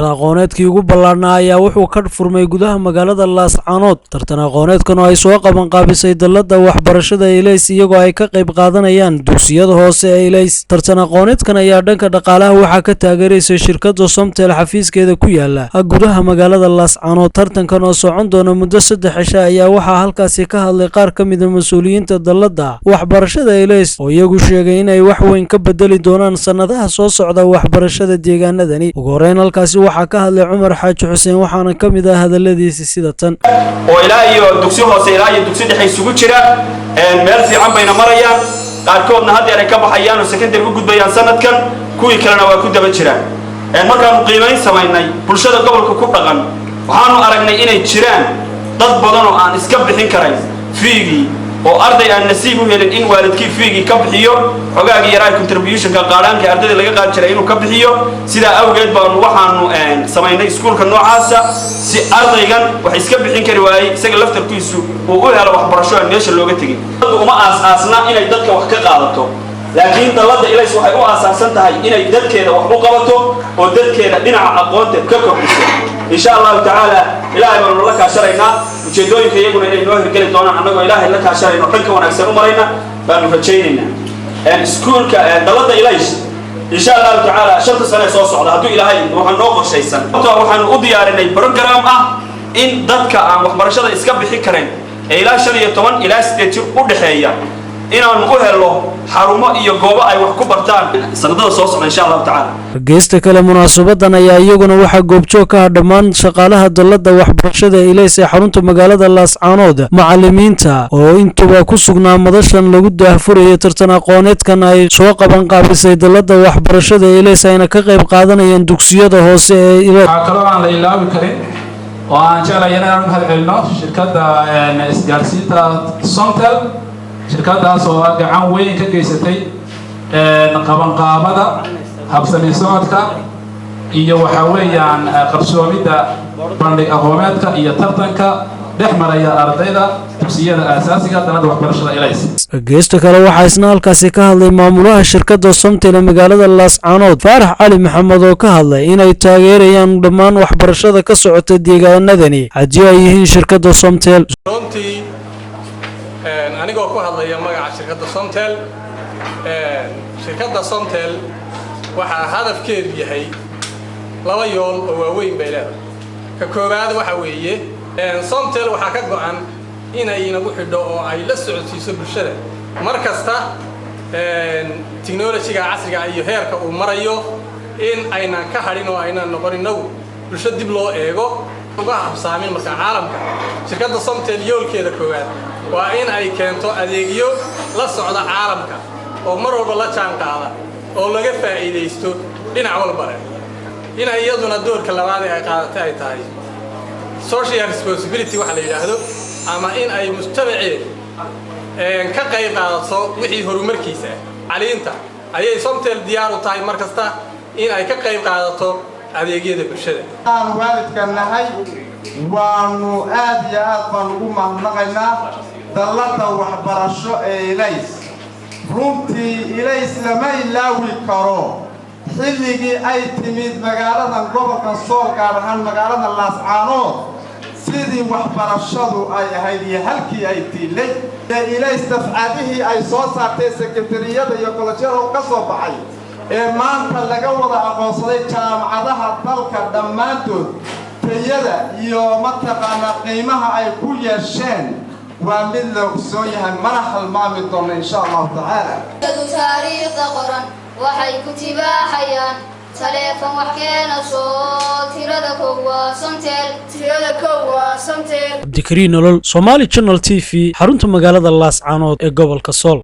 aqooneedkii ugu ballaarnaa ayaa wuxuu ka furmay gudaha magaalada Laascaanood. Tartan aqooneedkan oo ay soo qaban qaabisay dalladda waxbarashada Ilays iyagoo ay ka qayb qaadanayaan dugsiyada hoose ee Ilays. Tartan aqooneedkan ayaa dhanka dhaqaalaha waxaa ka taageeraysa shirkadda Somtel xafiiskeeda ku yaala gudaha magaalada Laascaanood. Tartankan oo socon doona muddo 3 cisho ayaa waxaa halkaasi ka hadlay qaar ka mid ah mas'uuliyiinta dalladda waxbarashada Ilays oo iyagu sheegay in ay wax weyn ka bedeli doonaan sanadaha soo socda waxbarashada deegaanadani. Ugu horeyn halkaasi waxaa ka hadlay Cumar Xaaji Xuseen waxaana ka mid ah hadaladiisa sida tan oo ilaa iyo dugsi hoose ilaa iyo dugsi dhexe isugu jira meel fiican bayna marayaan qaarkoodna hadda ay ka baxayaan oo secondary u gudbayaan sanadkan kuwii kalena waa ku daba jiraan markaan qiimeyn sameynay bulshada gobolka ku dhaqan waxaanu aragnay inay jiraan dad badan oo aan iska bixin karay fiigi oo arday aan nasiib u helin in waalidkii fiigi ka bixiyo xogaagii yaraa contribution-ka qaaraanka ardayda laga qaad jiray inuu ka bixiyo sida awgeed baan waxaanu sameynay iskuulka noocaasa si ardaygan wax iska bixin kari waayay isaga laftarkiisu uu u helo waxbarasho aan meesha looga tegin uma aasna inay dadka wax ka qaadato laakiin dalladda Ilays waxay u aasaasan tahay inay dadkeeda wax u qabato oo dadkeeda dhinaca aqoonta ka kordhiso insha Allah ta'ala ilaahay baan la kaashanaynaa ujeedooyinka iyaguna inay noo hirgeli doonaan annagoo ilaahay la kaashanayno dhanka wanaagsan u marayna baan rajaynaynaa iskuulka dalladda Ilays insha Allah ta'ala 5 sano soo socda hadduu ilaahay waxaan noo qorshaysan waxaan u diyaarinay program ah in dadka aan waxbarashada iska bixi karin ee ilaa 15 ilaa 8 jir u dhaxeeya inaan u helo xarumo iyo goobo ay wax ku bartaan sanadada soo socda insha Allah ta'ala. Geesta kale munaasabadan ayaa iyaguna waxa goobjoog ka ah dhammaan shaqaalaha dalladda waxbarashada Ilays ee xarunta magaalada Laascaanood macallimiinta oo intuba ku sugnaa madashan lagu daahfurayo tartan aqooneedkan ay soo qaban qaabisay dalladda waxbarashada Ilays ayna ka qayb qaadanayaan dugsiyada hoose ee Ilays. Waxa kale oo aan la ilaawi karin oo aan jeclahay inaan mahad celino shirkadda isgaarsiinta Somtel shirkadaas oo gacan weyn ka geysatay qabanqaabada habsami socodka iyo waxa weeyaan qabsoomida bandhig aqooneedka iyo tartanka dhex maraya ardayda dugsiyada aasaasiga dalladda waxbarashada Ilays. Geesta kale waxaa isna halkaasi ka hadlay maamulaha shirkadda Somtel ee magaalada Laascaanood Faarax Cali Maxamed oo ka hadlay inay taageerayaan dhammaan waxbarashada ka socota deegaanadani haddii ay yihiin shirkadda Somtel. anigoo ku hadlaya magaca shirkadda Somtel waxa hadafkeedu yahay laba yool oo waaweyn bay leedahay ka koobaad waxa weeye Somtel waxa ka go'an inay inagu xidho oo ay la socodsiiso bulshada markasta technology-ga casriga iyo heerka uu marayo in aynan ka hadhin oo aynan noqonin bulshada dib loo eego uga habsaamin marka caalamka shirkadda Somtel yoolkeeda koobaad waa in ay keento adeegyo la socda caalamka oo mar walba la jaan qaada oo laga faa'iideysto dhinac walba in ay iyaduna doorka labaad ay qaadatay ay tahay social responsibility waxa la yiraahdo ama in ay mujtamaceed ka qayb qaadato wixii horumarkiisa caliinta ayay Somtel diyaar u tahay markasta in ay ka qayb qaadato adeegyada bulshada aan waalidkan nahay waanu aad iyo aad baan ugu mahadnaqaynaa dalladda waxbarasho ee Ilays runtii Ilays lama ilaawi karo xilligii ay timid magaalada gobolka Sool gaar ahaan magaalada Laascaanood sidii waxbarashadu ay ahayd iyo halkii ay tiilay Ilays dafcadihii ay soo saartay secretary-yada iyo kollejyada ka soo baxay ee maanta laga wada aqoonsaday jaamacadaha dalka dhammaantood tayada iyo mataqaana qiimaha ay ku yeesheen waa mid la soo yahay mana halmaami doono insha Allah ta'ala taariikhda qoran waxay ku tibaaxayaan telefoon wax keena soo tirada koowa Somtel Abdikariin Nolol Somali Channel TV xarunta magaalada Laascaanood ee gobolka Sool.